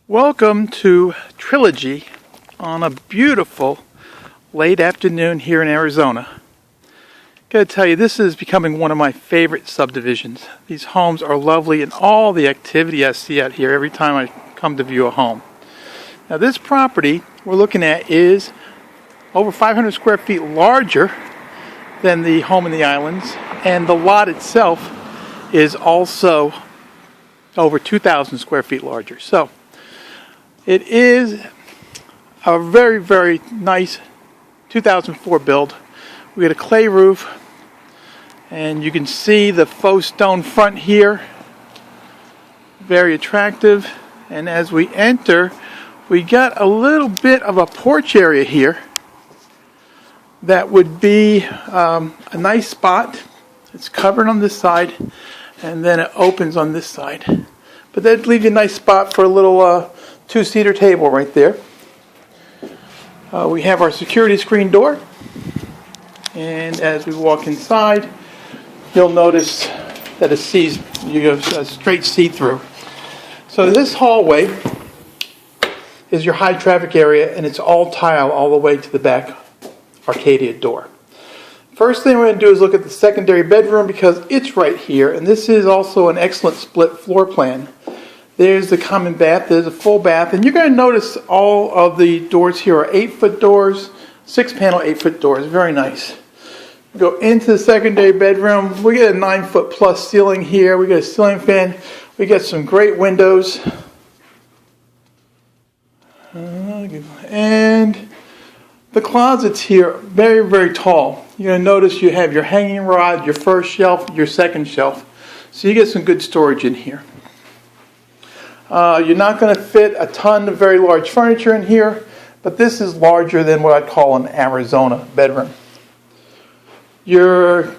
Welcome to Trilogy on a beautiful late afternoon here in Arizona. Gotta tell you, this is becoming one of my favorite subdivisions. These homes are lovely and all the activity I see out here every time I come to view a home. Now this property we're looking at is over 500 square feet larger than the home in the islands, and the lot itself is also over 2,000 square feet larger. So it is a very, very nice 2004 build. We got a clay roof, and you can see the faux stone front here. Very attractive. And as we enter, we got a little bit of a porch area here that would be a nice spot. It's covered on this side, and then it opens on this side. But that'd leave you a nice spot for a little two-seater table right there. We have our security screen door, and as we walk inside, you'll notice that you have a straight see-through. So this hallway is your high traffic area, and it's all tile all the way to the back Arcadia door. First thing we're going to do is look at the secondary bedroom because it's right here, and this is also an excellent split floor plan. There's the common bath, there's a full bath, and you're going to notice all of the doors here are 8-foot doors, 6-panel 8-foot doors, very nice. Go into the secondary bedroom, we get a 9-foot plus ceiling here, we got a ceiling fan, we got some great windows. And the closets here, very, very tall. You're going to notice you have your hanging rod, your first shelf, your second shelf. So you get some good storage in here. You're not going to fit a ton of very large furniture in here, but this is larger than what I'd call an Arizona bedroom. Your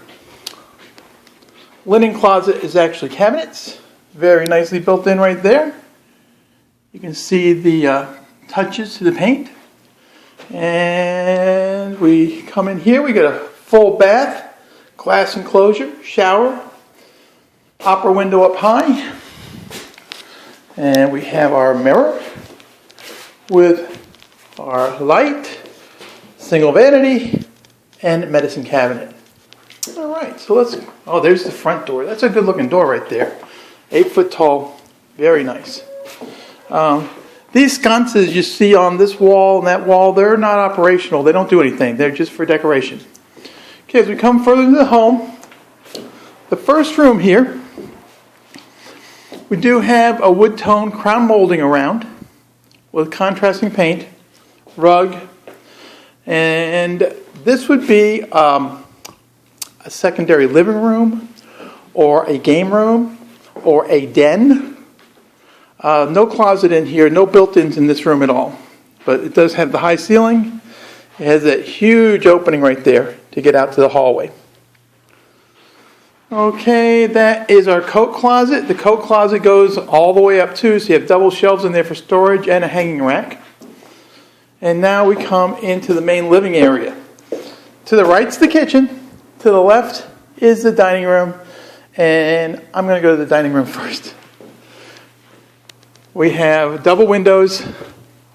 linen closet is actually cabinets, very nicely built in right there. You can see the touches to the paint. And we come in here, we get a full bath, glass enclosure, shower, opera window up high. And we have our mirror with our light, single vanity, and medicine cabinet. All right, so there's the front door. That's a good looking door right there. 8-foot tall, very nice. These sconces you see on this wall and that wall, they're not operational. They don't do anything. They're just for decoration. Okay, as we come further into the home, the first room here, we do have a wood tone crown molding around with contrasting paint, rug, and this would be a secondary living room or a game room or a den. No closet in here, no built-ins in this room at all, but it does have the high ceiling. It has that huge opening right there to get out to the hallway. Okay, that is our coat closet. The coat closet goes all the way up too, so you have double shelves in there for storage and a hanging rack. And now we come into the main living area. To the right's the kitchen, to the left is the dining room, and I'm going to go to the dining room first. We have double windows,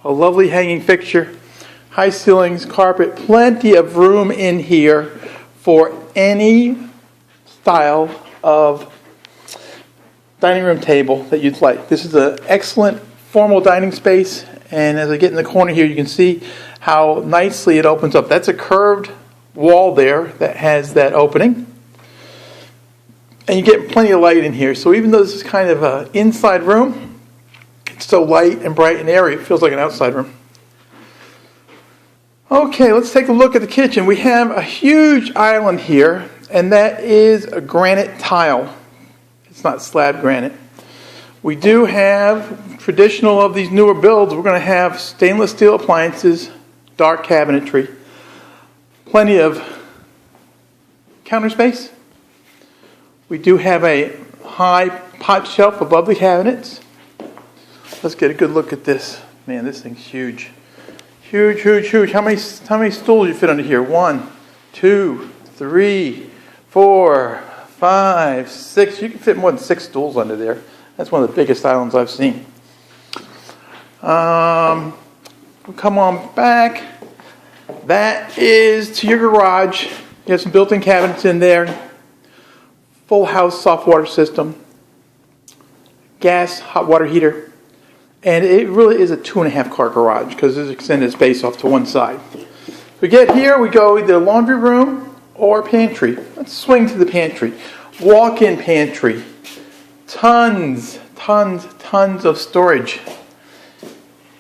a lovely hanging fixture, high ceilings, carpet, plenty of room in here for any style of dining room table that you'd like. This is an excellent formal dining space, and as I get in the corner here, you can see how nicely it opens up. That's a curved wall there that has that opening. And you get plenty of light in here, so even though this is kind of an inside room, it's so light and bright and airy, it feels like an outside room. Okay, let's take a look at the kitchen. We have a huge island here, and that is a granite tile. It's not slab granite. We do have, traditional of these newer builds, we're going to have stainless steel appliances, dark cabinetry, plenty of counter space. We do have a high pot shelf above the cabinets. Let's get a good look at this. Man, this thing's huge. Huge, huge, huge. How many stools do you fit under here? 1, 2, 3, 4, 5, 6. You can fit more than 6 stools under there. That's one of the biggest islands I've seen. We'll come on back. That is to your garage. You have some built-in cabinets in there. Full house soft water system. Gas, hot water heater. And it really is a 2.5 car garage because there's extended space off to one side. We get here, we go either laundry room or pantry. Let's swing to the pantry. Walk-in pantry. Tons of storage.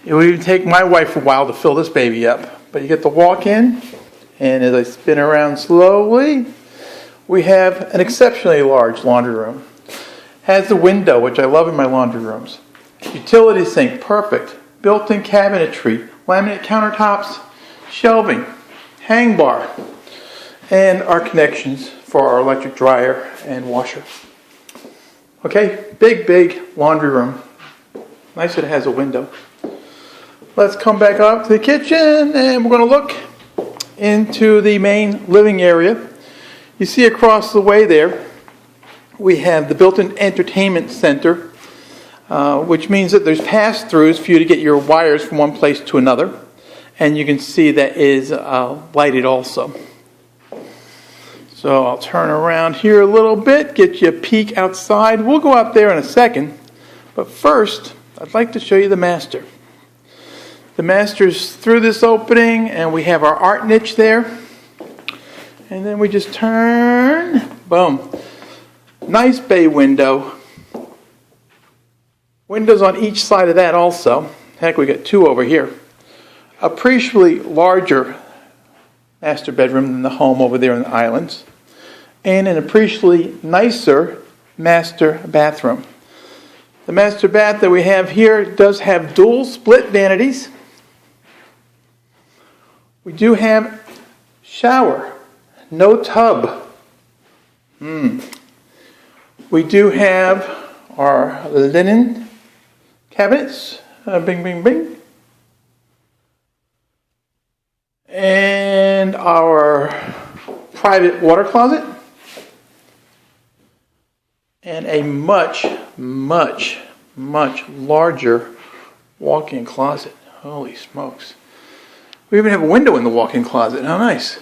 It would even take my wife a while to fill this baby up. But you get the walk-in, and as I spin around slowly, we have an exceptionally large laundry room. Has the window, which I love in my laundry rooms. Utility sink, perfect. Built-in cabinetry, laminate countertops, shelving, hang bar, and our connections for our electric dryer and washer. Okay, big laundry room. Nice that it has a window. Let's come back up to the kitchen, and we're going to look into the main living area. You see across the way there, we have the built-in entertainment center, which means that there's pass-throughs for you to get your wires from one place to another. And you can see that is lighted also. So I'll turn around here a little bit, get you a peek outside. We'll go out there in a second. But first, I'd like to show you the master. The master's through this opening, and we have our art niche there. And then we just turn. Boom. Nice bay window. Windows on each side of that also. Heck, we got 2 over here. Appreciably larger master bedroom than the home over there in the islands. And an appreciably nicer master bathroom. The master bath that we have here does have dual split vanities. We do have shower, no tub. We do have our linen cabinets, bing, bing, bing. And our private water closet. And a much larger walk-in closet. Holy smokes. We even have a window in the walk-in closet. How nice.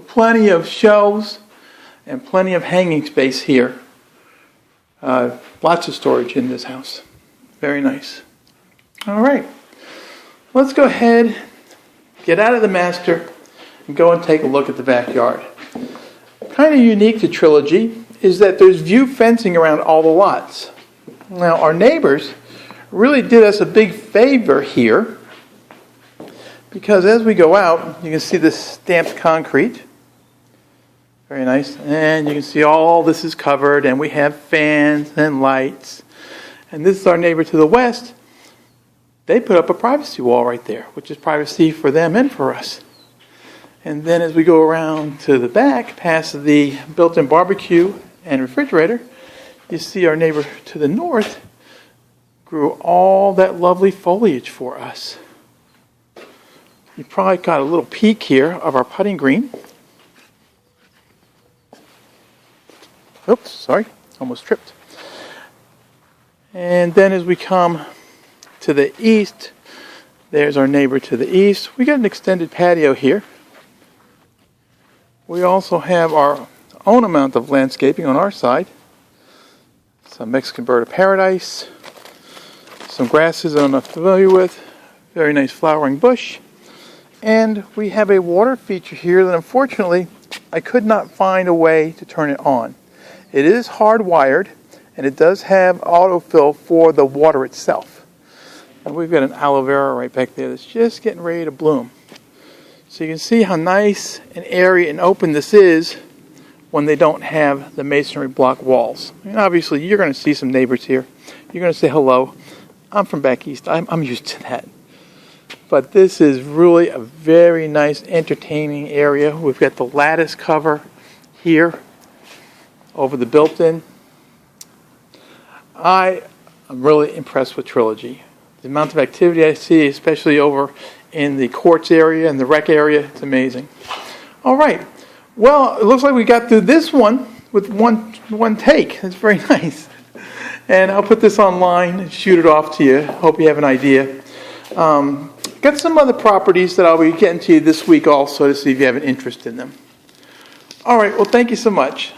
Plenty of shelves and plenty of hanging space here. Lots of storage in this house. Very nice. All right. Let's go ahead, get out of the master, and go and take a look at the backyard. Kind of unique to Trilogy is that there's view fencing around all the lots. Now, our neighbors really did us a big favor here because as we go out, you can see this stamped concrete. Very nice. And you can see all this is covered, and we have fans and lights. And this is our neighbor to the west. They put up a privacy wall right there, which is privacy for them and for us. And then as we go around to the back, past the built-in barbecue and refrigerator, you see our neighbor to the north grew all that lovely foliage for us. You probably got a little peek here of our putting green. Oops, sorry, almost tripped. And then as we come to the east, there's our neighbor to the east. We got an extended patio here. We also have our own amount of landscaping on our side. Some Mexican bird of paradise. Some grasses I'm not familiar with. Very nice flowering bush. And we have a water feature here that unfortunately I could not find a way to turn it on. It is hardwired and it does have autofill for the water itself. And we've got an aloe vera right back there that's just getting ready to bloom. So you can see how nice and airy and open this is when they don't have the masonry block walls. And obviously you're going to see some neighbors here. You're going to say hello. I'm from back east. I'm used to that. But this is really a very nice entertaining area. We've got the lattice cover here over the built-in. I am really impressed with Trilogy. The amount of activity I see, especially over in the courts area and the rec area, it's amazing. All right. Well, it looks like we got through this one with one take. It's very nice. And I'll put this online and shoot it off to you. Hope you have an idea. Got some other properties that I'll be getting to you this week also to see if you have an interest in them. All right, well, thank you so much.